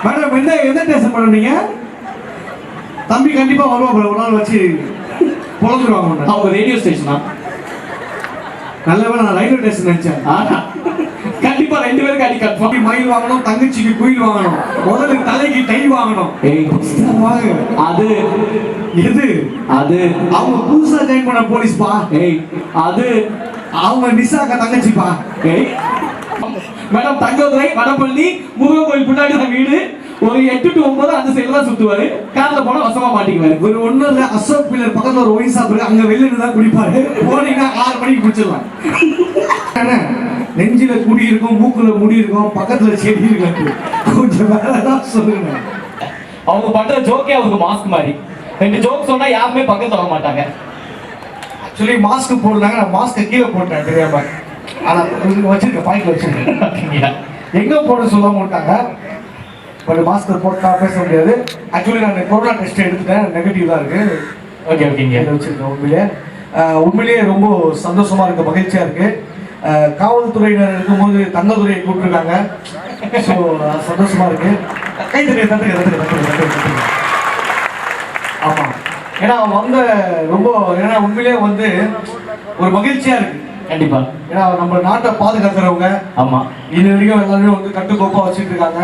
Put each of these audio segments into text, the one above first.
Madam எந்த station பண்ணுறீங்க? தம்பி கண்டிப்பா வருவாங்க, ஒரு நாள் வச்சு பொழந்துருவாங்க. அவங்க ரேடியோ ஸ்டேஷனா? நல்லவேளை நான் ரயில்வே ஸ்டேஷன் நினைச்சேன். கண்டிப்பா 2 பேருக்கு அடி கட்டும். மயில் வாங்கணும், தங்கச்சிக்கு குயில் வாங்கணும், முதல்ல தலைக்கு டை வாங்கணும். அது எது? அது அவங்க புதுசா ஜாயின் பண்ண போலீஸ்பா. அது அவங்க நிசாக்க தங்கச்சிப்பா. மேடம் தங்கதுரை வடபள்ளி முருகன் கோயில் பின்னாடி தான் வீடு. ஒரு 8 to 9 அந்த சைடுல தான் சுத்துவாரு. கார்ல போனா வசமா மாட்டிக்குவாரு. ஒரு ஒண்ணும் இல்ல, அசோக் பில்லர் பக்கத்துல ஒரு ஒயின் ஷாப் இருக்கு, அங்க வெளியில தான் குடிப்பாரு. போனீங்கன்னா 6 மணிக்கு குடிச்சிடலாம். நெஞ்சில குடி இருக்கும், மூக்குல முடி இருக்கும், பக்கத்துல செடி இருக்கு. கொஞ்சம் வேற ஏதாவது சொல்லுங்க. அவங்க பண்ற ஜோக்கே அவங்க மாஸ்க் மாதிரி. 2 ஜோக் சொன்னா யாருமே பக்கத்துல வர மாட்டாங்க. ஆக்சுவலி மாஸ்க் போடுறாங்க, நான் மாஸ்க் கீழே போட்டேன் தெரியாம. ஆனா வச்சிருக்க பாயிண்ட்ல வச்சிருக்கேன். எங்க போட சொல்ல மாட்டாங்க, பட் மாஸ்க் போட்டா பேச முடியாது. ஆக்சுவலி நான் கொரோனா டெஸ்ட் எடுத்துட்டேன், நெகட்டிவ் தான் இருக்கு. ஓகே ஓகேங்க, வச்சிருக்கேன். உண்மையிலேயே ரொம்ப சந்தோஷமா இருக்கு, மகிழ்ச்சியா இருக்கு. காவல்துறையினர் இருக்கும்போது தங்கதுரையை கூப்பிட்டுருக்காங்க. ஸோ சந்தோஷமா இருக்கு. கைத்தறி தட்டுங்க. ஆமா, ஏன்னா வந்த ரொம்ப, ஏன்னா உண்மையிலேயே வந்து ஒரு மகிழ்ச்சியா இருக்கு. கண்டிப்பா, ஏன்னா நம்ம நாட்டை பாதுகாக்கிறவங்க. ஆமா, இது வரைக்கும் எல்லாருமே வந்து கட்டுக்கோப்பா வச்சுட்டு இருக்காங்க.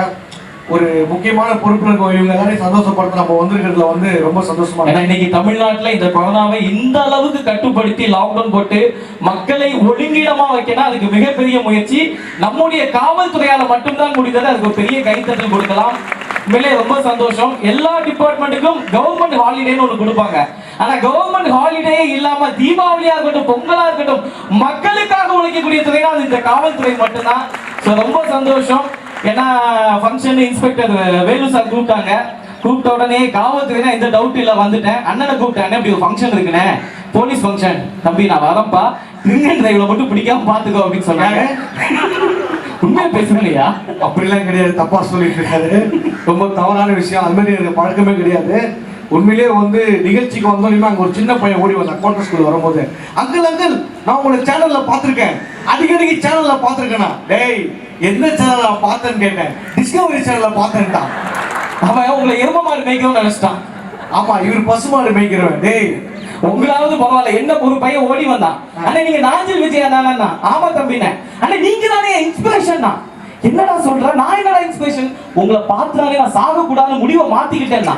ஒரு முக்கியமான பொறுப்பு இவங்க எல்லாரையும் சந்தோஷப்படுத்த நம்ம வந்திருக்கிறதுல வந்து ரொம்ப சந்தோஷமா இருக்கு. இன்னைக்கு தமிழ்நாட்டுல இந்த கொரோனாவை இந்த அளவுக்கு கட்டுப்படுத்தி லாக்டவுன் போட்டு மக்களை ஒழுங்கிடமா வைக்கணும். அதுக்கு மிகப்பெரிய முயற்சி நம்முடைய காவல்துறையால மட்டும்தான் முடிந்தது. அதுக்கு ஒரு பெரிய கைத்தட்டல் கொடுக்கலாம். உண்மையிலே ரொம்ப சந்தோஷம். எல்லா டிபார்ட்மெண்ட்டுக்கும் கவர்மெண்ட் ஹாலிடேன்னு ஒன்று கொடுப்பாங்க. ஆனா கவர்மெண்ட் ஹாலிடே இல்லாம தீபாவளியா இருக்கட்டும், பொங்கலா இருக்கட்டும், மக்களுக்காக உழைக்கக்கூடிய துறைனா அது இந்த காவல்துறை மட்டும்தான். ரொம்ப சந்தோஷம். ஏன்னா ஃபங்க்ஷன் இன்ஸ்பெக்டர் வேலு சார் கூப்பிட்டாங்க. கூப்பிட்ட உடனே காவல்துறைனா எந்த டவுட் இல்லை, வந்துட்டேன். அண்ணனை கூப்பிட்டாங்க, இப்படி ஒரு ஃபங்க்ஷன் இருக்குண்ணே, போலீஸ் ஃபங்க்ஷன், தம்பி நான் வரப்பா, ட்ரிங்க் டிரைவ்ல மட்டும் பிடிக்காம பாத்துக்கோ அப்படின்னு சொன்னாங்க. உண்மையா பேசுறீங்களா? அப்படிலாம் கிடையாது, தப்பா சொல்லிட்டு இருக்காரு. ரொம்ப தவறான விஷயம். அது மாதிரி எனக்கு பழக்கமே கிடையாது. உண்மையிலேயே வந்து நிகழ்ச்சிக்கு வந்தோம், அங்க ஒரு சின்ன பையன் ஓடி வந்தான் கோட்டர் ஸ்கூல் வரும்போது. அங்கிள் அங்கிள் நான் உங்களை சேனல்ல பாத்திருக்கேன், அடிக்கடிக்கு சேனல்ல பாத்திருக்கேனா? டேய் எந்த சேனல்ல பார்த்தேன்னு கேட்டேன். டிஸ்கவரி சேனல்ல பார்த்தேன்டா. அவன் உங்களை எரும மாடு மேய்க்கணும்னு நினைச்சிட்டான். ஆமா, இவர் பசுமாடு மேய்க்கிறவன். டேய் உங்களாவது பரவாயில்ல, என்ன ஒரு பையன் ஓடி வந்தான். அண்ணா நீங்க நாஞ்சில் விஜயா தானே? ஆமா தம்பினே. அண்ணா நீங்க தானே இன்ஸ்பிரேஷன் தான். என்னடா சொல்ற? நான் என்னடா இன்ஸ்பிரேஷன்? உங்களை பார்த்தாலே நான் சாக கூடாதுன்னு முடிவை மாத்திக்கிட்டேன்னா.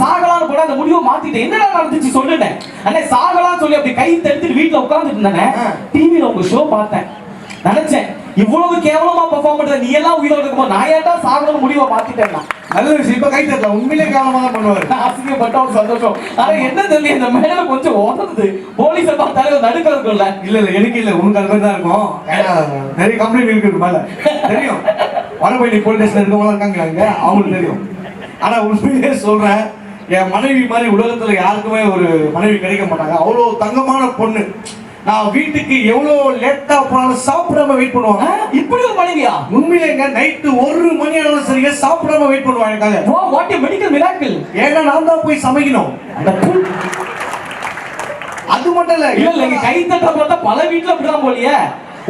சாகலான்னு கூட அந்த முடிவை மாத்திட்டேன். என்னடா நடந்துச்சு சொல்லுனேன். அண்ணே சாகலான்னு சொல்லி அப்படி கை தடுத்துட்டு வீட்டுல உட்கார்ந்துட்டு இருந்தானே. டிவியில உங்க ஷோ பார்த்தேன், நினைச்சேன் இவ்வளவு கேவலமா பெர்ஃபார்ம் பண்ற நீ எல்லாம் உயிரோட இருக்கும்போது நான் ஏன்டா சாகணும்னு முடிவை மாத்திட்டேன்னா. நல்ல விஷயம். இப்ப கை தட்டல, உண்மையிலே கேவலமா தான் பண்ணுவாரு. அசிங்கப்பட்ட ஒரு சந்தோஷம். ஆனா என்ன தெரியல, இந்த மேல கொஞ்சம் உதறது. போலீஸை பார்த்தாலே ஒரு நடுக்கம் இருக்கும்ல. இல்ல எனக்கு இல்ல, உனக்கு அது மாதிரி தான் இருக்கும். நிறைய கம்ப்ளைண்ட் இருக்கு மேல தெரியும். வடபழனி போலீஸ் ஸ்டேஷன் இருக்கவங்க இருக்காங்க அங்க, அவங்களுக்கு தெரியும். ஆனா உண்மையிலே சொல்றேன், என் மனைவி மாதிரி உலகத்துல யாருக்குமே ஒரு மனைவி கிடைக்க மாட்டாங்க. அவ்வளவு தங்கமான பொண்ணு. நான் வீட்டுக்கு எவ்வளவு லேட்டா போனாலும் சாப்பிடாம வெயிட் பண்ணுவாங்க. இப்படி ஒரு மனைவியா? உண்மையிலேங்க நைட்டு 1 மணி ஆனாலும் சரியா சாப்பிடாம வெயிட் பண்ணுவாங்க. What a medical miracle. ஏன்னா நான் தான் போய் சமைக்கணும். அது மட்டும் இல்ல, இல்ல கை தட்ட பார்த்தா பல வீட்டுல அப்படிதான் போலியே.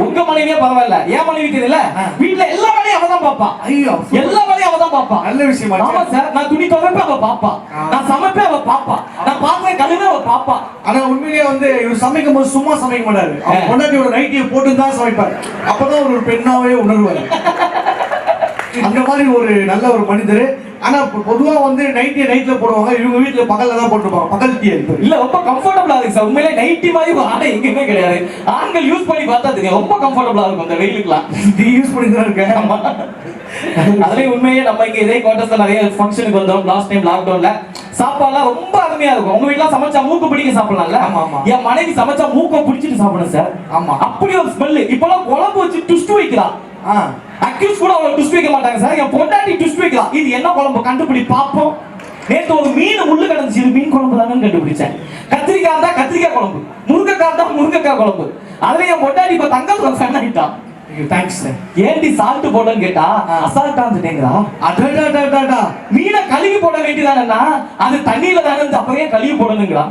உங்க மனைவியே பரவாயில்ல, என் மனைவி தெரியல, வீட்டுல எல்லா வேலையும் அவ தான் பாப்பா. ஐயோ, எல்லா வேலையும் அவ தான் பாப்பா. நல்ல விஷயம். ஆமா சார், நான் துணி துவைப்பேன் அவ பாப்பா, நான் சமைப்பேன் அவ பாப்பா, நான் பாத்திரம் கழுவேன் அவ பாப்பா. ஆனா உண்மையிலேயே வந்து இவர் சமைக்கும் போது சும்மா சமைக்க மாட்டாரு. அவர் பொண்டாட்டியோட நைட்டியை போட்டு தான் சமைப்பாரு. அப்பதான் ஒரு பெண்ணாவே உணர்வாரு. அந்த மாதிரி ஒரு நல்ல ஒரு மனிதர். ஆனா பொதுவா வந்து நைட்ல போடுவாங்க, இவங்க வீட்டுல பகல்ல தான் போட்டுருப்பாங்க. பகல் டீ இல்ல, ரொம்ப கம்ஃபர்டபுளா இருக்கு சார். உண்மையிலே நைட்டி மாதிரி ஒரு ஆடை எங்கேயுமே கிடையாது. ஆண்கள் யூஸ் பண்ணி பார்த்தா தெரியும், ரொம்ப கம்ஃபர்டபுளா இருக்கும் இந்த வெயிலுக்குலாம். நீ யூஸ் பண்ணி தான் இருக்க. அதுலயும் உண்மையே நம்ம இங்க இதே குவார்டர்ஸ்ல நிறைய ஃபங்க்ஷனுக்கு வந்தோம் லாஸ்ட் டைம் லாக்டவுன்ல. சாப்பாடுலாம் ரொம்ப அருமையா இருக்கும். உங்க வீட்டுல சமைச்சா மூக்கு பிடிக்க சாப்பிடலாம்ல. என் மனைவி சமைச்சா மூக்க பிடிச்சிட்டு சாப்பிடணும் சார். ஆமா, அப்படி ஒரு ஸ்மெல். இப்பெல்லாம் குழம்பு வச்சு ட்விஸ்ட் வைக்கலாம். அக்யூஸ் கூட அவ்வளவு ட்விஸ்ட் வைக்க மாட்டாங்க சார். என் பொண்டாட்டி ட்விஸ்ட் வைக்கலாம். இது என்ன குழம்பு கண்டுபிடி பாப்போம். நேத்து ஒரு மீன் முள்ளு கிடந்துச்சு, இது மீன் குழம்பு தானே கண்டுபிடிச்சேன். கத்திரிக்காய் தான் கத்திரிக்காய் குழம்பு, முருங்கைக்காய் தான் முருங்கைக்காய் குழம்பு. அதுல என் பொண்டாட்டி இப்ப தங்கம் ஃபேன் ஆகிட்டான். Thanks sir. ஏன்டி சால்ட் போட்டன்னு கேட்டா அசால்ட்டா இருந்துட்டேங்கிறா. அடடடடடா, மீனை கழுவி போட வேண்டியதானேன்னா அது தண்ணியில தானே அப்பவே கழுவி போடணுங்கிறா.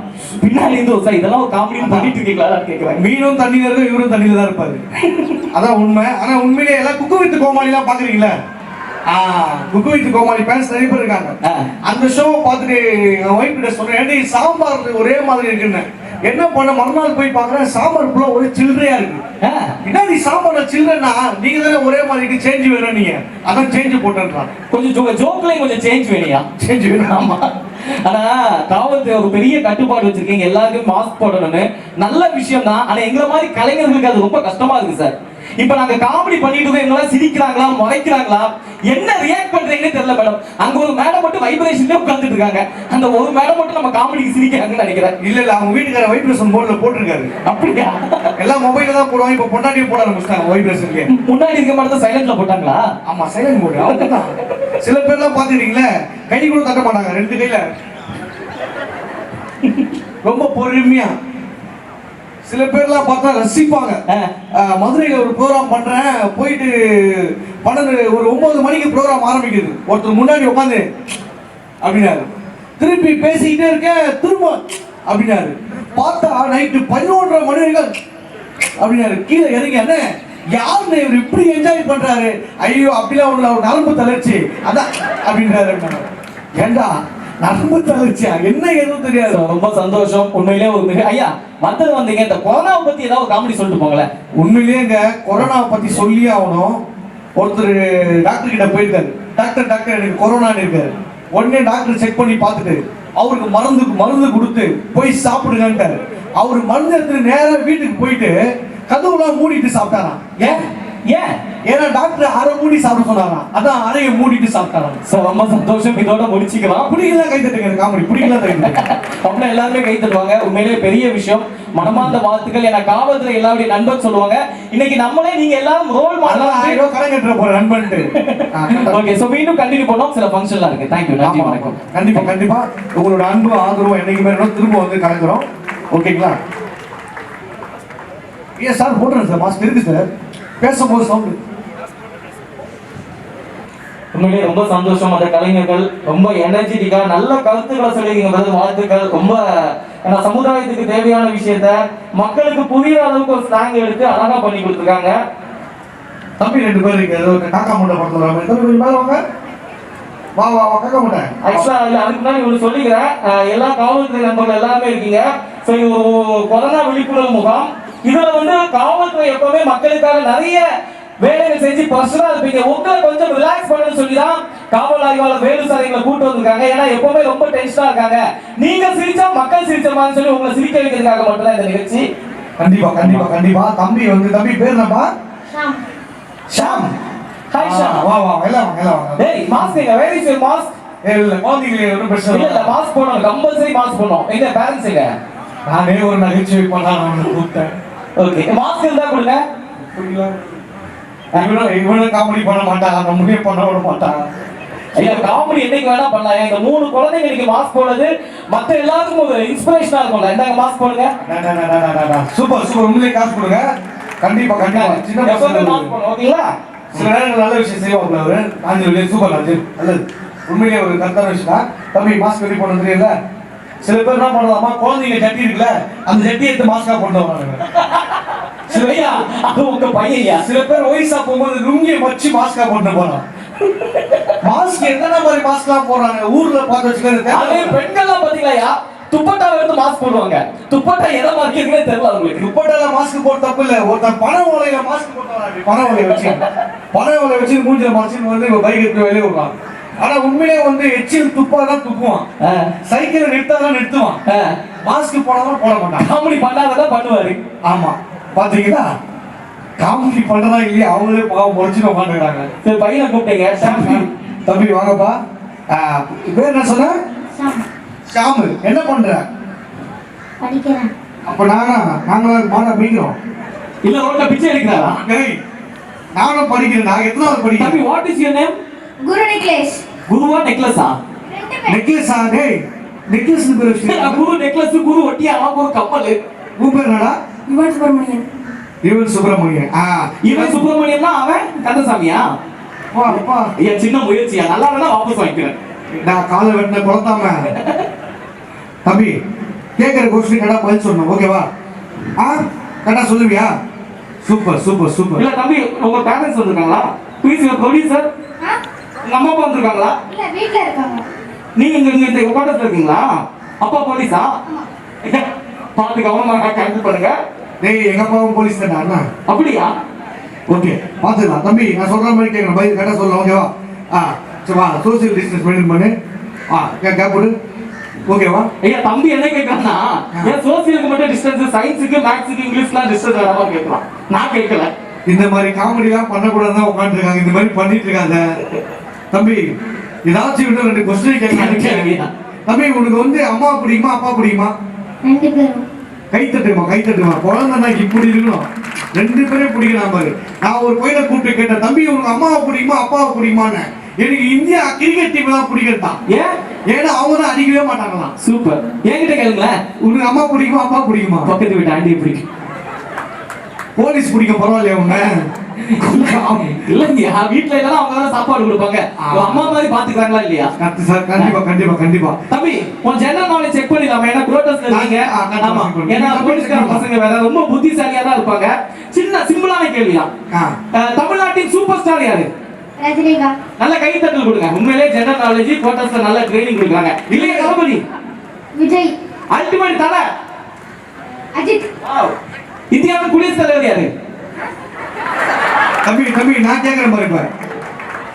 பின்னாடி இருந்து சார் இதெல்லாம் ஒரு காமெடி பண்ணிட்டு இருக்கீங்களா கேட்கிறேன். மீனும் தண்ணியில இருக்கும், இவரும் தண்ணியில தான் இருப்பாரு. அதான் உண்மை. ஆனா உண்மையிலேயே எல்லாம் குக்கு வித் கோமாளி எல்லாம் பாக்குறீங்களா? குக்கு வித் கோமாளி ஃபேன்ஸ் நிறைய பேர் இருக்காங்க. அந்த ஷோவை பார்த்துட்டு என் ஒய்ஃப் கிட்ட சொன்னேன், ஏன்டி சாம்பார் ஒரே மாதிரி இருக்குன்னு. என்ன பண்ண மறுநாள் போய் பார்க்குறேன், சாம்பார் ஃபுல்லாக ஒரே சில்லறையா இருக்கு. என்ன நீ சாம்பார் சில்லறைன்னா நீங்க தானே ஒரே மாதிரி சேஞ்ச் வேணும், நீங்க அதான் சேஞ்ச் போட்டுன்றான். கொஞ்சம் ஜோக்லையும் கொஞ்சம் சேஞ்ச் வேணியா? சேஞ்ச் வேணும். ஆமா. ஆனா காவல்துறை ஒரு பெரிய கட்டுப்பாடு வச்சிருக்கீங்க, எல்லாருக்கும் மாஸ்க் போடணும்னு. நல்ல விஷயம் தான். ஆனா எங்களை மாதிரி கலைஞர்களுக்கு அது ரொம்ப கஷ்டமா இருக்கு சார். இப்ப நாங்க காமெடி பண்ணிட்டு இருக்கோம், எங்களாம் சிரிக்கிறாங்களா முறைக்கிறாங்களா என்ன ரியாக்ட் பண்றீங்கன்னு தெரியல மேடம். அங்க ஒரு மேடம் மட்டும் வைப்ரேஷன்ல உட்கார்ந்துட்டு இருக்காங்க. அந்த ஒரு மேடம் மட்டும் நம்ம காமெடிக்கு சிரிக்கிறாங்கன்னு நினைக்கிறேன். இல்ல அவங்க வீட்டுக்கார வைப்ரேஷன் போர்டுல போட்டிருக்காரு. அப்படியா? எல்லாம் மொபைல்ல தான் போடுவாங்க. இப்ப பொண்டாட்டியே போட ஆரம்பிச்சிட்டாங்க வைப்ரேஷன்ல. முன்னாடி இருக்க மட்டும் சைலண்ட்ல போட்டாங்களா? ஆமா, சைலண்ட் போர்டு. அவங்கதான் சில பேர்லாம் பாத்துட்டீங்களே, கை கூட தட்ட மாட்டாங்க, 2 கையில ரொம்ப பொறுமையா. சில பேர்லாம் பார்த்தா ரசிப்பாங்க. மதுரையில ஒரு ப்ரோக்ராம் பண்றேன், போயிட்டு 9 மணிக்கு ப்ரோக்ராம் ஆரம்பிக்குது. ஒருத்தர் முன்னாடி உட்காந்து அப்படின்னாரு, திருப்பி பேசிக்கிட்டே இருக்க திரும்ப அப்படின்னாரு. பார்த்தா நைட்டு 11:30 மணி வரைக்கும் அப்படின்னாரு. கீழே இறங்க, யாருன்னு இவர் இப்படி என்ஜாய் பண்றாரு. ஐயோ அப்படிலாம் ஒண்ணு, அவர் நரம்பு தளர்ச்சி அதான் அப்படின்றாரு. ஏண்டா நரம்பு தளர்ச்சியா, என்ன எதுவும் தெரியாது. ரொம்ப சந்தோஷம். உண்மையிலே ஒரு ஐயா வந்தீங்க. இந்த கொரோனாவை பத்தி ஏதாவது காமெடி சொல்லிட்டு போங்களேன். உண்மையிலேங்க கொரோனாவை பத்தி சொல்லி ஆகணும். ஒருத்தர் டாக்டர் கிட்ட போயிருக்காரு. டாக்டர் எனக்கு கொரோனான்னு இருக்காரு. உடனே டாக்டர் செக் பண்ணி பார்த்துட்டு அவருக்கு மருந்து கொடுத்து போய் சாப்பிடுங்கன்ட்டாரு. அவரு மருந்து எடுத்து நேரம் வீட்டுக்கு போயிட்டு கதவுலாம் மூடிட்டு சாப்பிட்டாராம். ஏன்னா டாக்டர் அரை மூடி சாப்பிட சொன்னாராம். அதான் அறையை மூடிட்டு சாப்பிட்டாராம். ரொம்ப சந்தோஷம். இதோட முடிச்சுக்கலாம். பிடிக்கலாம் கை தட்டுங்க, காமெடி பிடிக்கலாம் கை தட்டுங்க. அப்படின்னா எல்லாருமே கை தட்டுவாங்க. உண்மையிலேயே பெரிய விஷயம். மனமார்ந்த வாழ்த்துக்கள். ஏன்னா காவல்துறை எல்லாருடைய நண்பன் சொல்லுவாங்க. இன்னைக்கு நம்மளே நீங்க எல்லாரும் ரோல் மாடல் கடன் கட்டுற போற நண்பன்ட்டு. ஓகே, சோ மீண்டும் கண்டினியூ பண்ணோம். சில ஃபங்க்ஷன்லாம் இருக்கு. Thank you. நன்றி, வணக்கம். கண்டிப்பா உங்களோட அன்பு ஆதரவு என்னைக்குமே திரும்ப வந்து கலக்குறோம். ஓகேங்களா? ஏன் சார் போடுறேன் சார், மாஸ்க் இருக்கு சார், பேசும்போது சவுண்ட். உண்மையிலேயே ரொம்ப சந்தோஷம். அந்த கலைஞர்கள் ரொம்ப எனர்ஜெட்டிக்கா நல்ல கருத்துக்களை சொல்லியிருக்கீங்க. வாழ்த்துக்கள். ரொம்ப சமுதாயத்துக்கு தேவையான விஷயத்த மக்களுக்கு புரியுற அளவுக்கு ஒரு ஸ்லாங் எடுத்து அழகா பண்ணி கொடுத்துருக்காங்க. தம்பி 2 பேர் இருக்கு. காக்கா முட்டை படத்துல வா காக்கா முட்டை. ஆக்சுவலா அதுக்கு முன்னாடி ஒன்று சொல்லிக்கிறேன். எல்லா காவல்துறை நண்பர்கள் எல்லாருமே இருக்கீங்க. ஸோ இது ஒரு கொரோனா விழிப்புணர்வு முகாம். இதுல வந்து காவல்துறை எப்பவுமே மக்களுக்காக நிறைய வேலைகள் செஞ்சு பர்சனலா இருப்பீங்க. உங்களை கொஞ்சம் ரிலாக்ஸ் பண்ணணும்னு சொல்லி தான் காவல் ஆய்வாளர் வேலு சார் எங்களை கூட்டு வந்திருக்காங்க. ஏன்னா எப்பவுமே ரொம்ப டென்ஷனா இருக்காங்க. நீங்க சிரிச்சா மக்கள் சிரிச்ச மாதிரி சொல்லி உங்களை சிரிக்க வைக்கிறதுக்காக மட்டும்தான் இந்த நிகழ்ச்சி. கண்டிப்பா. தம்பி பேர் என்னப்பா? ஷாம். ஹாய் ஷாம். வா எல்லாம் வாங்க. டேய் மாஸ்க் எங்க? Where is your mask? இல்ல குழந்தைகளே ஒரு பிரச்சனை இல்ல மாஸ்க் போடணும், கம்பல்சரி மாஸ்க் போடணும். எங்க பேரண்ட்ஸ் எங்க? நானே ஒரு நகைச்சுவை பண்ணலாம் கூப்பிட்டேன். ஓகே, மாஸ்க் இருந்தா கொடுங்க. இவனும் காமெடி பண்ண மாட்டாங்க, நம்மளே பண்ண விட மாட்டாங்க. ஐயா காமெடி என்னைக்கு வேணா பண்ணலாம். இந்த 3 குழந்தைங்களுக்கு மாஸ்க் போடுறது மத்த எல்லாருக்கும் ஒரு இன்ஸ்பிரேஷனா இருக்கும்ல. இந்தாங்க மாஸ்க் போடுங்க. சூப்பர். உண்மையிலே காசு கொடுங்க. கண்டிப்பா. சின்ன பசங்க மாஸ்க் போடுங்க. ஓகேங்களா? சில நேரங்கள் நல்ல விஷயம் செய்வாங்க அவரு. நாஞ்சு சூப்பர் நாஞ்சு நல்லது. உண்மையிலே ஒரு கரெக்டான விஷயம் தான். தம்பி மாஸ்க் ரெடி பண்ண தெரியல. சில பேர் என்ன பண்ணுவாமா, குழந்தைங்க ஜட்டி இருக்குல்ல, அந்த ஜட்டி எடுத்து மாஸ்கா போட்டு வராங்க. அது உங்க பையன். சில பேர் ஒய்ஸா போகும்போது லுங்கிய மச்சி மாஸ்கா போட்டு போறான். மாஸ்க் என்னென்ன மாதிரி மாஸ்க்லாம் போடுறாங்க ஊர்ல பார்த்து வச்சுக்கிறது. அதே பெண்கள்லாம் பாத்தீங்களா, துப்பட்டாவை எடுத்து மாஸ்க் போடுவாங்க. துப்பட்டா எதை மாதிரி இருக்குன்னே தெரியல உங்களுக்கு. துப்பட்டால மாஸ்க் போட்டு தப்பு இல்ல. ஒருத்தர் பண ஓலையில மாஸ்க் போட்டு வராங்க. பண ஓலையை வச்சு மூஞ்சில மாஸ்க் வந்து பைக் எடுத்து வெளியே விடுறான். ஆனா உண்மையிலே வந்து எச்சில் துப்பாதான் துப்புவான். சைக்கிளை நிறுத்தாதான் நிறுத்துவான். மாஸ்க் போடாதான் போட மாட்டான். காமெடி பண்ணாதான் பண்ணுவாரு. ஆமா, பாத்தீங்களா? காமெடி பண்றதா இல்லையா, அவங்களே பாவம் முடிச்சுட்டு உட்காந்துக்கிறாங்க. சரி, பையனை கூப்பிட்டீங்க. தம்பி வாங்கப்பா. பேர் என்ன சொன்ன? ஷாமு. என்ன பண்ற? படிக்கிறேன். அப்ப நாங்களும் மாடா படிக்கிறோம். இல்ல ரோட்ல பிச்சை எடுக்கிறாரா? நானும் படிக்கிறேன். நான் எத்தனாவது படிக்கிறேன்? தம்பி what is your name? Guru necklace. குருவா நெக்லஸா? நெக்லஸா? டேய் நெக்லஸ் பேர் வச்சு. குரு நெக்லஸ், குரு ஒட்டி அவன் ஒரு கப்பல். உன் பேர் என்னடா? இவன் சுப்பிரமணியன். இவன் சுப்பிரமணியன். இவன் சுப்பிரமணியன்னா அவன் கந்தசாமியா? அப்பா என் சின்ன முயற்சியா, நல்லா இருந்தா வாபஸ் வாங்கிக்கிறேன். நான் காலை வெட்டின குளத்தாம. தம்பி கேட்கிற கொஸ்டின் கடா பதில் சொல்லணும். ஓகேவா? கடா சொல்லுவியா? சூப்பர். இல்ல தம்பி, உங்க பேரண்ட்ஸ் வந்திருக்காங்களா? Please your producer. உங்க அம்மா அப்பா வந்திருக்காங்களா? இல்ல வீட்ல இருக்காங்க. நீங்க இந்த குவார்டர்ஸ்ல இருக்கீங்களா? அப்பா போலீஸா? பார்த்து கவனமா கேன்சல் பண்ணுங்க. டேய் எங்க அப்பாவும் போலீஸ் தானே அண்ணா. அப்படியா? ஓகே பாத்துக்கலாம் தம்பி, நான் சொல்ற மாதிரி கேட்கணும், பதில் கரெக்டா சொல்லலாம். ஓகேவா? சரி வா, சோசியல் டிஸ்டன்ஸ் மெயின்டைன் பண்ணு. கேப் போடு. ஓகேவா? ஐயா தம்பி என்ன கேட்கறான்னா, ஏன் சோசியலுக்கு மட்டும் டிஸ்டன்ஸ், சயின்ஸுக்கு மேத்ஸுக்கு இங்கிலீஷ்லாம் டிஸ்டன்ஸ் வேணாமா கேட்கலாம். நான் கேட்கல. இந்த மாதிரி காமெடிலாம் பண்ணக்கூடாதுதான் உட்காந்துருக்காங்க. இந்த மாதிரி பண்ணிட்டு இருக்காங்க தம்பி. ஏதாச்சும் விட்டு 2 கொஸ்டின் கேட்கலாம். தம்பி உனக்கு வந்து அம்மா பிடிக்குமா அப்பா பிடிக்குமா? 2 பேரும். கை தட்டுமா. குழந்தைன்னா இப்படி இருக்கணும். 2 பேரும் பிடிக்கலாம் பாரு. நான் ஒரு பையனை கூப்பிட்டு கேட்டேன், தம்பி உனக்கு அம்மாவை பிடிக்குமா அப்பாவை பிடிக்குமான்னு. எனக்கு இந்தியா கிரிக்கெட் டீம் தான் பிடிக்கிறதான். ஏன்னா அவங்க தான் அடிக்கவே மாட்டாங்களாம். சூப்பர். என்கிட்ட கேளுங்களேன், உனக்கு அம்மா பிடிக்குமா அப்பா பிடிக்குமா? பக்கத்து வீட்டு ஆண்டி பிடிக்கும். போலீஸ் பிடிக்க பரவாயில்லையா உன்ன? இல்லைங்க, வீட்டுல இல்லைன்னா அவங்க தான் சாப்பாடு கொடுப்பாங்க. அம்மா மாதிரி பாத்துக்கிறாங்களா இல்லையா? கண்டிப்பா தம்பி உன் ஜெனரல் நாலேஜ் செக் பண்ணிடலாமா? ஏன்னா குரோட்டஸ்ல இருக்கீங்க. ஆமா, ஏன்னா போலீஸ்கார பசங்க வேற ரொம்ப புத்திசாலியா தான் இருப்பாங்க. சின்ன சிம்பிளான கேள்விதான். தமிழ்நாட்டின் சூப்பர் ஸ்டார் யாரு? ரஜினிகாந்த். நல்ல கை தட்டல் கொடுங்க. உண்மையிலேயே ஜெனரல் நாலேஜ் குரோட்டஸ்ல நல்ல ட்ரைனிங் கொடுக்குறாங்க இல்லையா? தளபதி விஜய். அல்டிமேட் தல அஜித். இந்தியாவின் குடியரசுத் தலைவர் யாரு? தம்பி நான் கேட்கிறேன் பாரு, இப்ப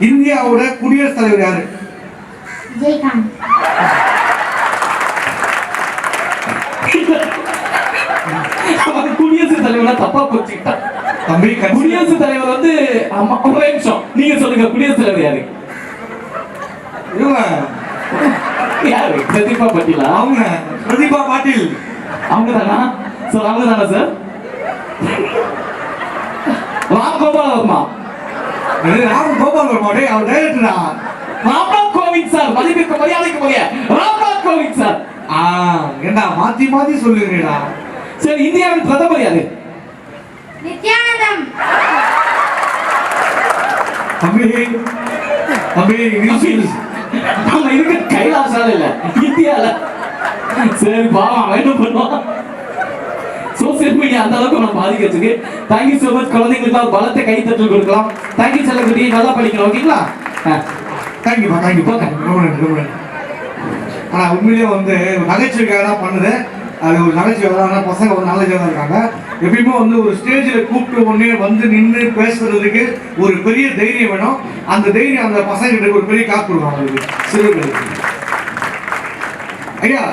இந்தியாவோட குடியரசுத் தலைவர் யாரு? விஜயகாந்த். குடியரசுத் தலைவர் தப்பா போச்சுக்கிட்டா. தம்பி குடியரசுத் தலைவர் வந்து ஆமா, ஒரு நிமிஷம் நீங்க சொல்லுங்க, குடியரசுத் தலைவர் யாரு? யாரு? பிரதீபா பாட்டீலா? அவங்க பிரதீபா பாட்டீல். அவங்க தானா சார்? அவங்க தானா சார்? ராம் கோபால் வர்மா. ராம் கோபால் வர்மா அவர் டைரக்டரா? ராம்நாத் கோவிந்த் சார். மதிப்பிற்கு மரியாதைக்கு மரியா ராம்நாத் கோவிந்த் சார். என்ன மாத்தி சொல்லுங்கடா. சரி, இந்தியாவின் பிரதமர் யாரு? நித்யானந்தம். தம்பி நம்ம இருக்க கைலாசால இல்ல இந்தியால. சரி பாவம், அவன் என்ன பண்ணுவான்? சோசியல் மீடியா அந்த அளவுக்கு நம்ம பாதிக்கிறதுக்கு. Thank you so much. குழந்தைங்களுக்கு பலத்தை கை தட்டல் கொடுக்கலாம். தேங்க்யூ செல்லக்குட்டி, நல்லா படிக்கணும். ஓகேங்களா? தேங்க்யூ. ஆனா உண்மையிலேயே வந்து நகைச்சுவைக்காக தான் பண்ணுது. அது ஒரு நகைச்சுவை தான். பசங்க ஒரு நாலேஜாக தான் இருக்காங்க. எப்பயுமே வந்து ஒரு ஸ்டேஜில் கூப்பிட்டு உடனே வந்து நின்று பேசுறதுக்கு ஒரு பெரிய தைரியம் வேணும். அந்த தைரியம் அந்த பசங்க ஒரு பெரிய காப்பு கொடுக்கும் அவங்களுக்கு, சிறுவர்களுக்கு. ஐயா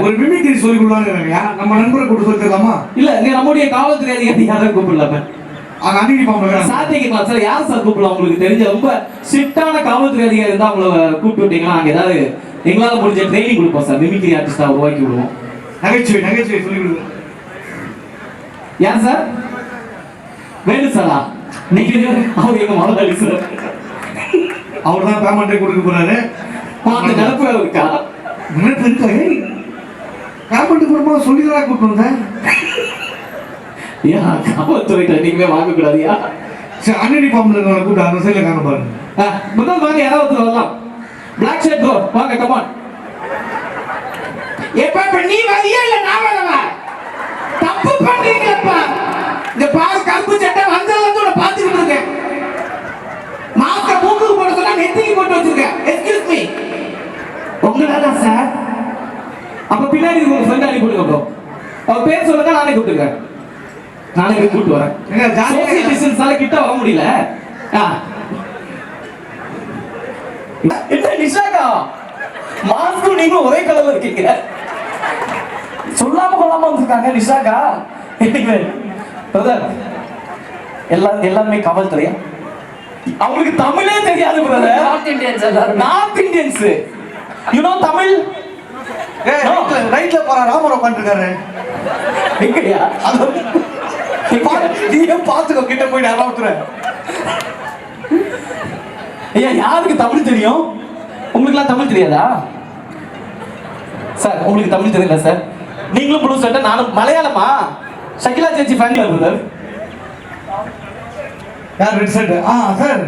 ஒரு மிமிக்ரி சொல்லி கொடுவாங்க. நம்ம நண்பரை கூப்பிட்டு சொல்லி தரலாமா? இல்ல, நம்முடைய காவல்துறை அதிகாரி யாரும் கூப்பிடலாம? அன்னைக்கு சார் கேட்கலாம் சார். யார் சார் கூப்பிடலாம்? உங்களுக்கு தெரிஞ்ச ரொம்ப ஸ்ட்ரிக்டான காவல்துறை அதிகாரி இருந்தா உங்களை கூப்பிட்டு விட்டீங்கன்னா நாங்க ஏதாவது எங்களால முடிஞ்ச ட்ரைனிங் கொடுப்போம் சார். மிமிக்ரி ஆர்டிஸ்டா உருவாக்கி விடுவோம். நகைச்சுவை சொல்லி கொடுங்க. யார் சார்? வேணு சாரா? நீங்க அவர் எங்க முதலாளி சார். அவர் தான் பேமெண்ட்டே கொடுக்க போறாரு. அந்த நினப்பு இருக்கா? பேமெண்ட் கொடுப்போம் சொல்லிதான் கூப்பிட்டு வந்தேன். ஏன் காவல்துறை ட்ரைனிங்மே வாங்க கூடாதியா? சரி, அன்னடி பாம்புல கூப்பிட்டு அந்த சைட்ல காண பாருங்க. முதல் வாங்க, யாராவது வரலாம். பிளாக் ஷர்ட் ப்ரோ வாங்க, கமான். எப்ப நீ வரியா இல்ல நான் வரவா? தப்பு பண்றீங்கப்பா. இந்த பாரு, கருப்பு சட்டை வந்ததுல இருந்து உன்னை பாத்துக்கிட்டு இருக்கேன். மாஸ்க மூக்குக்கு போட சொன்னா நெத்திக்கு போட்டு வச்சிருக்கேன். எக்ஸ்கியூஸ் மீ, உங்களால சார்? அப்ப பின்னாடி ஒரு ஃப்ரெண்ட் அனுப்பி கொடுங்க ப்ரோ. அவர் பேர் சொல்லுங்க, நானே கூப்பிட்டுக்கிறேன். நானே கூப்பிட்டு வரேன். சோசியல் டிஸ்டன்ஸ்னால கிட்ட வர முடியல. என்ன நிஷாக்கா, மாஸ்க்கும் நீங்களும் ஒரே கலர்ல இருக்கீங்க. சொல்லாம கொள்ளாம வந்திருக்காங்க நிஷாக்கா. பிரதர், எல்லாருமே காவல்துறையா? அவங்களுக்கு தமிழே தெரியாது பிரதர். நார்த் இந்தியன்ஸ் எல்லாரும். North Indians. You know Tamil? ரைட்ல போற ராமர் உட்காந்துருக்காரு. எங்கயா? நீயும் பாத்துக்கோ, கிட்ட போயிட்டு அறாவுத்துற. ஐயா, யாருக்கு தமிழ் தெரியும்? உங்களுக்குலாம் தமிழ் தெரியாதா சார்? உங்களுக்கு தமிழ் தெரியல சார்? நீங்களும் ப்ளூ சட்டை, நானும் மலையாளமா? ஷகிலா சேச்சி ஃபேமிலி பிரதர். யார் ரெட் சட்டை? சார்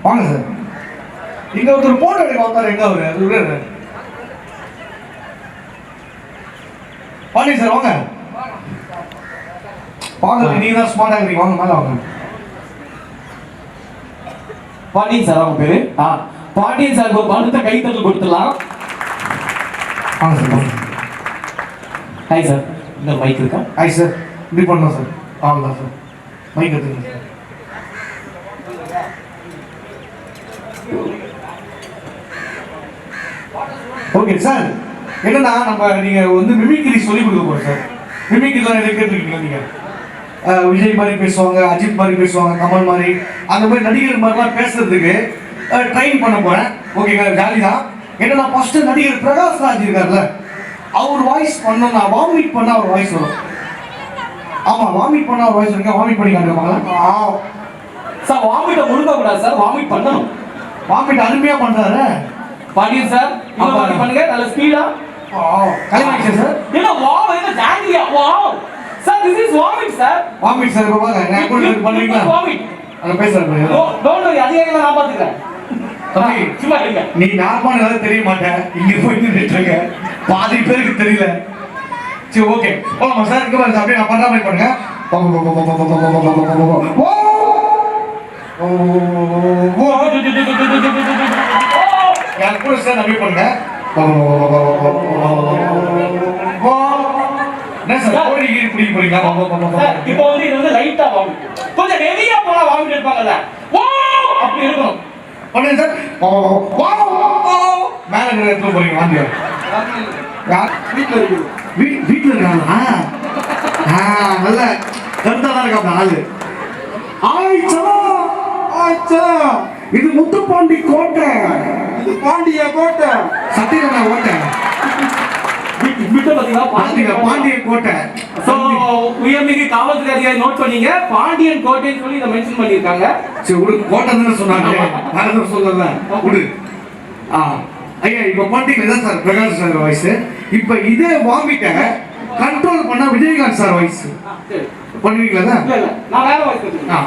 வாங்க சார். இங்க ஒருத்தர் போட்டோ எடுக்க வந்தாரு. எங்க அவரு? பாண்டி சார் வாங்க. வாங்க, நீங்க தான் ஸ்மார்ட்டா இருக்கீங்க. வாங்க மேல வாங்க. பாண்டியன் சார் அவங்க பேரு. பாண்டியன் சார் ஒரு பலத்த கைத்தட்டல் கொடுத்துடலாம். வாங்க சார் வாங்க. ஹாய் சார், இந்த மைக் இருக்கா? ஹாய் சார், இப்படி பண்ணலாம் சார். அவ்வளோதான் சார், மைக் எடுத்துங்க சார். ஓகே சார், என்னன்னா நம்ம நீங்க வந்து மிமிக்ரி சொல்லி கொடுக்க போறோம் சார். மிமிக்ரிலாம் நிறைய கேட்டுருக்கீங்களா நீங்க? விஜய் மாதிரி பேசுவாங்க, அஜித் மாதிரி பேசுவாங்க, கமல் மாதிரி, அந்த மாதிரி நடிகர் மாதிரிலாம் பேசுறதுக்கு ட்ரைன் பண்ண போறேன். ஓகேங்க, ஜாலி தான். என்னன்னா ஃபர்ஸ்ட் நடிகர் பிரகாஷ் ராஜ் இருக்கார்ல, அவர் வாய்ஸ் பண்ணா வாமிட் பண்ணா அவர் வாய்ஸ் வரும். ஆமா, வாமிட் பண்ணா அவர் வாய்ஸ் இருக்கா? வாமிட் பண்ணி காட்டுவாங்களா? சார் வாமிட்ட முழுங்க கூடாது சார், வாமிட் பண்ணணும். வாமிட் அருமையா பண்றாரு பாண்டியன் சார். வாமிட் பண்ணுங்க நல்ல ஸ்பீடா. கலைமாச்சு சார். என்ன வாவ், என்ன ஜாங்கிரியா wow sir, this is vomit sir. Vomit sir பாருங்க, நான் கூட பண்றீங்களா? வாமிட் அத பேசுறேன். டோன்ட் வரி, அதிகாரிகளை நான் பாத்துக்கிறேன். தம்பி சும்மா இருங்க. நீ நார்மலா ஏதாவது தெரிய மாட்டேன், இங்க போய் நின்னுட்டு இருக்க, பாதி பேருக்கு தெரியல. சரி ஓகே, போலாமா சார்? இங்க பாருங்க, அப்படியே நான் பண்ற மாதிரி பண்ணுங்க. யார் கூட சார் அப்படியே பண்ணுங்க. என்ன சார் கோழி கீழ் பிடிக்க போறீங்களா? சார் இப்போ வந்து இது வந்து லைட்டா வாமிட், கொஞ்சம் ஹெவியா போனா வாமிட் எடுப்பாங்கல்ல, ஓ அப்படி இருக்கணும். பண்ணுங்க சார். மேல இருக்கிற இடத்துல போறீங்க, வாங்க. யார் வீட்டுல இருக்கு? வீட்டுல இருக்காங்களா? நல்ல கருத்தா தான் இருக்காங்க ஆளு. ஆயிச்சா ஆயிச்சா, இது முத்துப்பாண்டி கோட்டை. இது பாண்டிய கோட்டை. சத்தியமா கோட்டை. விட்டு பாத்தீங்களா? பாண்டிய கோட்டை. சோ உயர்மிகு காவல்துறை அதிகாரி நோட் பண்ணீங்க, பாண்டியன் கோட்டைன்னு சொல்லி இத மென்ஷன் பண்ணிருக்காங்க. சரி விடு, கோட்டை தானே சொன்னாங்க, வேற எதுவும் சொல்லல, விடு. ஐயா இப்ப பாண்டியன் தான் சார் பிரகாஷ் சார் வாய்ஸ். இப்ப இதே வாமிட்ட கண்ட்ரோல் பண்ண விஜயகாந்த் சார் வாய்ஸ் பண்ணுவீங்களா? இல்ல இல்ல, நான் வேற வாய்ஸ் பேசுறேன்.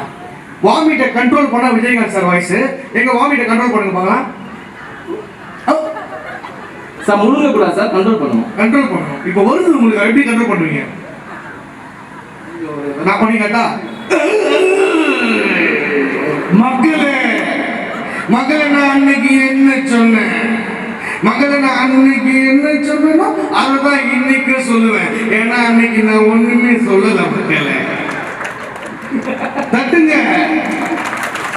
வாமிட்ட கண்ட்ரோல் பண்ண விஜயகாந்த் சார் வாய்ஸ். எங்க வாமிட்ட கண்ட்ரோல் பண்ணுங்க பார்க்கலாம். சார் முழுங்க கூடாது சார், கண்ட்ரோல் பண்ணணும். கண்ட்ரோல் பண்ணணும். இப்போ வருது உங்களுக்கு, எப்படி கண்ட்ரோல் பண்ணுவீங்க? நான் பண்ணி கேட்டா, மக்களே மக்களே நான் அன்னைக்கு என்ன சொன்னேன், மக்களே நான் அன்னைக்கு என்ன சொன்னேனோ அதுதான் இன்னைக்கு சொல்லுவேன். ஏன்னா அன்னைக்கு நான் ஒண்ணுமே சொல்லல. மக்களே தட்டுங்க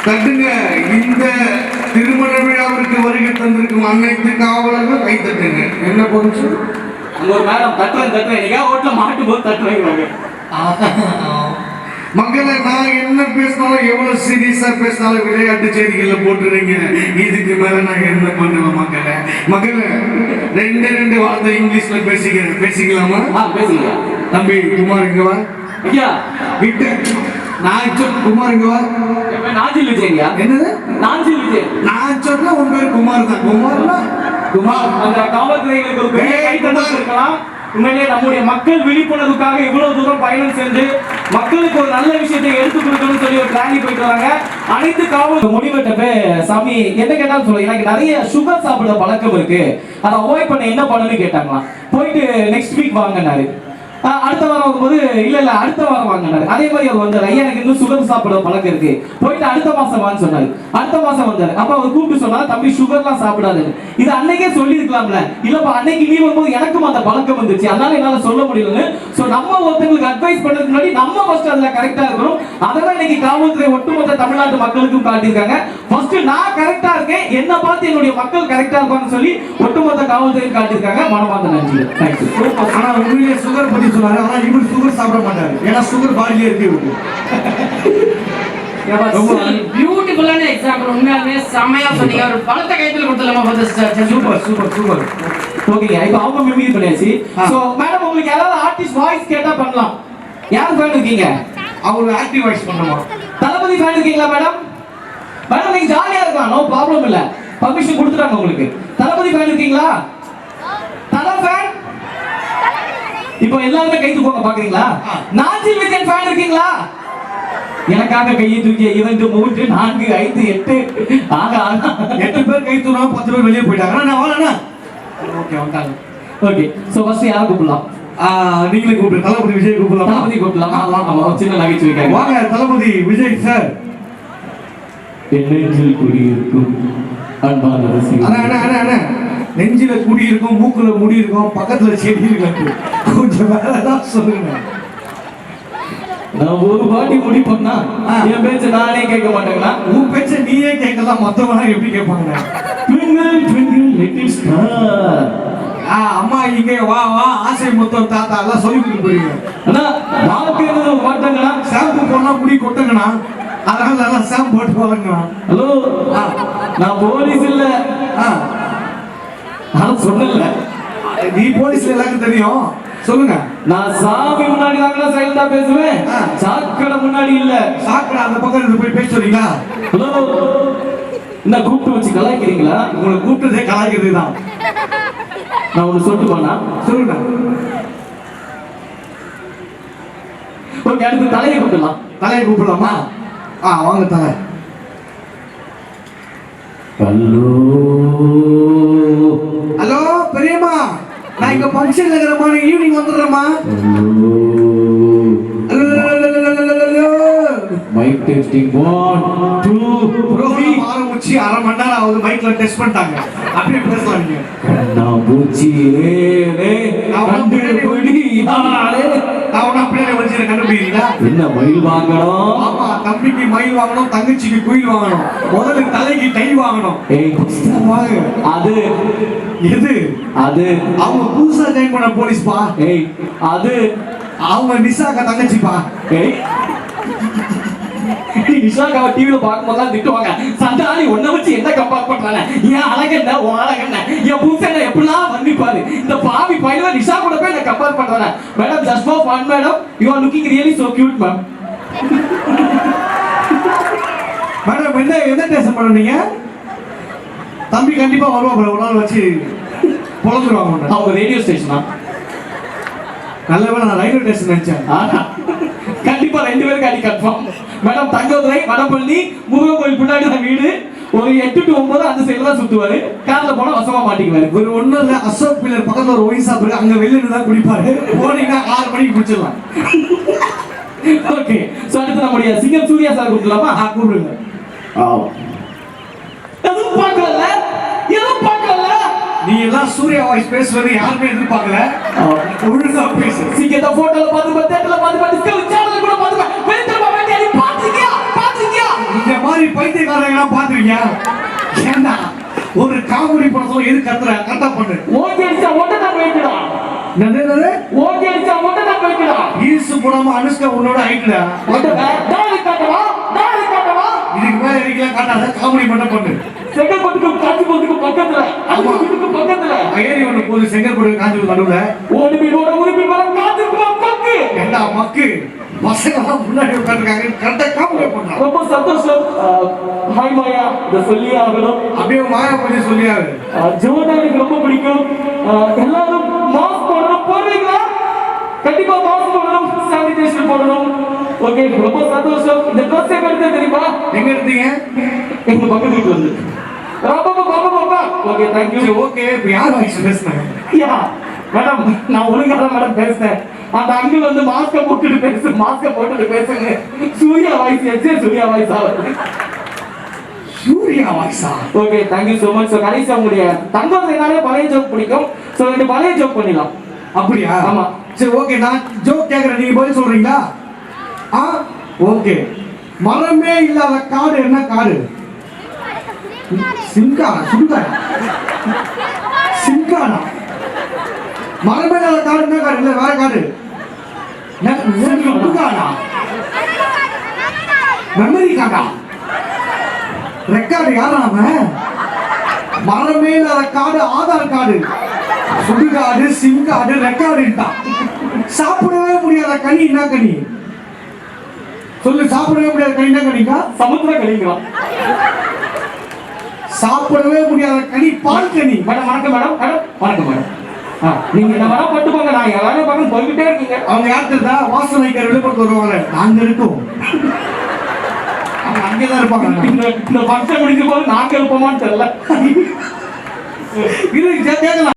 தட்டுங்க. இந்த திருமண விழாவிற்கு வருகை தந்திருக்கும் அனைத்து காவலர்கள் கை தட்டுங்க. என்ன போச்சு? அங்க ஒரு மேடம் தட்டுறேன் நீங்க ஓட்ல மாட்டும் போது தட்டுறீங்க. மக்களை நான் என்ன பேசினாலும் எவ்வளவு சீரியஸா பேசினாலும் விளையாட்டு செய்திகள்ல போட்டுறீங்க. இதுக்கு மேல நான் என்ன பண்ணுவேன்? மக்களை ரெண்டு வார்த்தை இங்கிலீஷ்ல பேசிக்கலாமா? பேசிக்கல. தம்பி குமார் இங்க வா. ஐயா விட்டு நான் சொன்ன குமார் இங்க வா. நாஞ்சில் விஜய்யா? என்னது நாஞ்சில் விஜய்? நான் சொன்ன உன் பேர் குமார் தான். குமார்னா குமார். அந்த காவல்துறைகளுக்கு ஒரு பெரிய கைத்தட்டல் இருக்கலாம். உண்மையிலே நம்முடைய மக்கள் விழிப்புணர்வுக்காக இவ்வளவு தூரம் பயணம் செஞ்சு மக்களுக்கு ஒரு நல்ல விஷயத்தை எடுத்து கொடுக்கணும்னு சொல்லி ஒரு பிளானிங் போயிட்டு வராங்க. அனைத்து காவல் முடிவெட்டப்ப சாமி என்ன கேட்டாலும் சொல்லுங்க, எனக்கு நிறைய சுகர் சாப்பிட பழக்கம் இருக்கு, அதை அவாய்ட் பண்ண என்ன பண்ணணும்னு கேட்டாங்களாம். போயிட்டு நெக்ஸ்ட் வீக் வாங்கினாரு. அடுத்த வாரம் வரும்போது இல்ல அடுத்த வாரம் வாங்கினாரு. அதே மாதிரி அவர் வந்தாரு, ஐயா எனக்கு இன்னும் சுகர் சாப்பிட பழக்கம் இருக்கு, போயிட்டு அடுத்த மாசம் வான்னு சொன்னாரு. அடுத்த மாசம் வந்தாரு. அப்ப அவர் கூப்பிட்டு சொன்னா, தம்பி சுகர்லாம் சாப்பிடாது. இது அன்னைக்கே சொல்லி இருக்கலாம்ல. இல்லப்பா அன்னைக்கு நீ வரும்போது எனக்கும் அந்த பழக்கம் வந்துச்சு, அதனால என்னால சொல்ல முடியலன்னு. சோ நம்ம ஒருத்தங்களுக்கு அட்வைஸ் பண்றதுக்கு முன்னாடி நம்ம ஃபர்ஸ்ட் அதுல கரெக்டா இருக்கணும். அதெல்லாம் இன்னைக்கு காவல்துறை ஒட்டுமொத்த தமிழ்நாட்டு மக்களுக்கும் காட்டியிருக்காங்க. ஃபர்ஸ்ட் நான் கரெக்டா இருக்கேன், என்ன பார்த்து என்னுடைய மக்கள் கரெக்டா இருப்பாங்கன்னு சொல்லி ஒட்டுமொத்த காவல்துறை காட்டியிருக்காங்க. மனமார்ந்த நன்றி. தேங்க்யூ. ஆனா உண்மையிலேயே சுகர் பத்தி சொன்னாரு. ஆனா இவர் சுகர் சாப்பிட மாட்டாரு, ஏன்னா சுகர் பாடியிலே இருக்கு. பியூட்டிஃபுல்லான எக்ஸாம்பிள், உண்மையாலுமே செமையா சொன்னீங்க. ஒரு பழத்தை கைத்துல கொடுத்துலாமா? Super super super. ஓகேங்க, இப்போ அவங்க மிமிக்ரி பண்ணியாச்சு. சோ மேடம் உங்களுக்கு யாராவது ஆர்டிஸ்ட் வாய்ஸ் கேட்டா பண்ணலாம். யார் ஃபேன் இருக்கீங்க? அவங்க ஆக்டிவ் வாய்ஸ் பண்ணுமா? தளபதி ஃபேன் இருக்கீங்களா மேடம்? மேடம் நீங்க ஜாலியா இருக்கலாம், நோ ப்ராப்ளம் இல்ல, பர்மிஷன் கொடுத்துட்டாங்க உங்களுக்கு. தளபதி ஃபேன் இருக்கீங்களா? தல ஃபேன்? இப்போ எல்லாரும் கை தூக்குங்க பாக்குறீங்களா? நாஞ்சில் விஜய் ஃபேன் இருக்கீங்களா? எனக்காக கையை தூக்கிய 2 3 4 5 8 ஆக 8 பேர் கை தூக்குனா 10 பேர் வெளியே போயிட்டாங்க. நான் வரேனா? ஓகே வந்தாங்க. ஓகே சோ ஃபர்ஸ்ட் யாரை கூப்பிடலாம்? நீங்களே கூப்பிடு. தளபதி விஜய் கூப்பிடலாம். தளபதி கூப்பிடலாம். ஆமா சின்ன நகைச்சுவை கேட்க வாங்க தளபதி விஜய் சார். என்னென்றில் குடியிருக்கும் அன்பான ரசிகர்களே, அண்ணா அண்ணா அண்ணா அண்ணா நெஞ்சில குடி இருக்கும், மூக்குல முடி இருக்கும், பக்கத்துல செடி இருக்கு. கொஞ்சம் வேற ஏதாவது சொல்லுங்க. நான் ஒரு வாட்டி முடி பண்ணா என் பேச்ச நானே கேட்க மாட்டேங்களா? உன் பேச்ச நீயே கேட்கலாம், மத்தவங்க எப்படி கேட்பாங்க? Twinkle twinkle little star. அம்மா இங்க வா வா, ஆசை மொத்தம் தாத்தா எல்லாம் சொல்லி கொடுத்து போறீங்க. அண்ணா வாழ்க்கையில மாட்டேங்கண்ணா. ஷாம்பு போனா முடி கொட்டுங்கண்ணா, அதனால நல்லா ஷாம்பு போட்டு வளர்ங்கண்ணா. ஹலோ, நான் போலீஸ் இல்ல. நான் சொன்னல, நீ போலீஸ்ல எல்லாருக்கும் தெரியும், சொல்லுங்க. நான் சாமி முன்னாடி தான் சைலண்டா பேசுவேன், சாக்கடை முன்னாடி இல்ல. சாக்கடை அந்த பக்கம் இருந்து போய் பேச சொல்றீங்களா? ஹலோ, என்ன கூப்பிட்டு வச்சு கலாய்க்கிறீங்களா? உங்களை கூப்பிட்டதே கலாய்க்கிறது தான். நான் ஒண்ணு சொல்லிட்டு போனா சொல்லுங்க. ஓகே, அடுத்து தலையை கூப்பிடலாம். தலையை கூப்பிடலாமா? வாங்க தலை. ஹலோ ஹலோ பெரியம்மா, நான் இங்க ஃபங்க்ஷன்ல இருக்கிறேம்மா, ஈவினிங் வந்துடுறேம்மா. மைக் டெஸ்டிங் 1 2 ப்ரோக்ராம் ஆரம்பிச்சு அரை மணி நேரம் ஆகுது, மைக்ல டெஸ்ட் பண்ணிட்டாங்க. அப்படியே பேசலாம் நீங்க. நான் பூச்சி அவனை அப்படியே வச்சு கண்டுபிடிக்கிறீங்களா? என்ன மயில் வாங்கணும்? ஆமா, தம்பிக்கு மயில் வாங்கணும், தங்கச்சிக்கு குயில் வாங்கணும், முதல்ல தலைக்கு டை வாங்கணும். வாங்க. அது எது? அது அவங்க புதுசா ஜாயின் பண்ண போலீஸ்பா. அது அவங்க நிஷாக்கா தங்கச்சிப்பா. நிஷாக்காவை டிவில பார்க்கும்போது திட்டுவாங்க, சண்டாளி ஒன்ன வச்சு என்ன கம்பேர் பண்றானே, ஏன் அழகண்ண உன் அழகண்ண என் புதுசை எப்படிலாம் வந்திப்பாரு, இந்த பாவி பையன் நிஷா கூட போய் என்ன கம்பேர் பண்றானே. Madam, just for fun madam, you are looking really so cute ma'am. Madam, எந்த டேஷன் பண்ணுவீங்க? தம்பி கண்டிப்பா வருவாங்க, ஒரு நாள் வச்சு பொழந்துருவாங்க. அவங்க ரேடியோ ஸ்டேஷனா? நல்லவேளை நான் ரயில்வே ஸ்டேஷன் நினைச்சேன். கண்டிப்பா 2 பேருக்கு அடி கன்ஃபார்ம். மேடம், தங்கதுரை வடபள்ளி முருகன் கோயில் பின்னாடி தான் வீடு. ஒரு 8 to 9 அந்த சைடுல தான் சுத்துவாரு. கார்ல போனா வசமா மாட்டிக்குவாரு. ஒரு ஒண்ணு இல்ல, அசோக் பில்லர் பக்கத்துல ஒரு ஒயின் ஷாப் இருக்கு, அங்க வெளியில தான் குடிப்பாரு. போனீங்கன்னா 6 மணிக்கு குடிச்சிடலாம். ஓகே, சோ அடுத்து நம்முடைய சிங்கம் சூர்யா சார் கூப்பிடலாமா? கூப்பிடுங்க. எதுவும் பார்க்கல, எதுவும் பார்க்கல. நீ எல்லாம் சூர்யா வாய்ஸ் பேசுறது யாருமே எதிர்பார்க்கல. ஒழுங்கா பேசு. சிங்கத்தை போட்டோல பார்த்து தேட்டர்ல பார்த்து டிஸ்கவரி சேனல்ல கூட பார்த்து பேட்டர்ல வேண்டிய நீ பாத்துக்கியா? இந்த மாதிரி பைத்தியக்காரங்க பாத்துருக்கியா? ஏண்டா ஒரு காமெடி படத்துல எது கத்துற? கரெக்டா பண்ணு. ஓகே அடிச்சா ஓட்ட தான் போயிடுடா. என்னது? ஓகே அடிச்சா ஓட்ட தான் போயிடுடா. ஈசு போடாம அனுஷ்கா உன்னோட ஹைட்ல ஓட்ட டாலி காட்டவா. இதுக்கு மேல எரிக்கலாம் காட்டாத, காமெடி மட்டும் பண்ணு. செங்கல்பட்டுக்கு காஞ்சிபுரத்துக்கு பக்கத்துல, அதுக்கு பக்கத்துல ஏரி ஒண்ணு போகுது, செங்கல்பட்டு காஞ்சிபுரம் நடுவுல. ஓடிபிடோட உரிப்பின் காஞ்சிபுரம் மக்கு. ஏண்டா மக்கு, பசங்க எல்லாம் முன்னாடி உட்கார்ந்துருக்காங்க, கரெக்டா காமெடி பண்றான். ரொம்ப சந்தோஷம். ஹாய் மாயா, இத சொல்லியே ஆகணும். அப்படியே மாயா பண்ணி சொல்லியாரு. ஜோனா எனக்கு ரொம்ப பிடிக்கும். எல்லாரும் மாஸ்க் போடணும், போடுவீங்களா? கண்டிப்பா மாஸ்க் போடணும், சானிடைசர் போடணும். ஓகே, ரொம்ப சந்தோஷம். இந்த ட்ரெஸ் எங்க எடுத்தீங்க தெரியுமா? எங்க எடுத்தீங்க? எங்க பக்கத்து வீட்டுல இருந்து. பாப்பா. Okay, thank you. ஓகே, இப்போ யார் வாய்ஸ் பேசுனாங்க? யா மேடம், நான் ஒழுங்கா தான் மேடம் பேசுறேன். அந்த அங்கிள் வந்து மாஸ்க போட்டுட்டு பேசுங்க. சூர்யா வாய்ஸ் சூர்யா வாய்ஸ் ஆகுது. சூர்யா வாய்ஸா? Okay, thank you so much. So கடைசி உங்களுடைய தங்கம் என்னாலே பழைய ஜோக் பிடிக்கும். சோ இந்த பழைய ஜோக் பண்ணிடலாம். அப்படியா? ஆமா. சரி, ஓகே, நான் ஜோக் கேக்குறேன், நீங்க பதில் சொல்றீங்களா? ஓகே. மரமே இல்லாத காடு என்ன காடு? சிங்கானா? மரமே இல்லாத காடு என்ன காடு? இல்ல வேற காடு. சுடுகாடா? மெமரி கார்டா? ரெக்கார்டு யாரா அவன்? மரமே இல்லாத காடு ஆதார் கார்டு, சுடுகாடு, சிம் கார்டு, ரெக்கார்டு. சாப்பிடவே முடியாத கனி என்ன கனி? சொல்லு. சாப்பிடவே முடியாத கனி என்ன கனிக்கா? சமுத்திர கனிங்களா? சாப்பிடவே முடியாத கனி பால் கனி. மேடம் வணக்கம் மேடம். நீங்க என்ன வேணா பட்டு போங்க, நான் எல்லாரும் பக்கம் போய்கிட்டே இருக்கீங்க. அவங்க யார் தெரியுதா? வாசனைக்கு விழுப்புரத்து வருவாங்க, நாங்க இருக்கோம். அவங்க அங்கேதான் இருப்பாங்க. இந்த ஃபங்க்ஷன் முடிஞ்ச போது நாங்க இருப்போமான்னு தெரியல. இது கேட்கலாம்.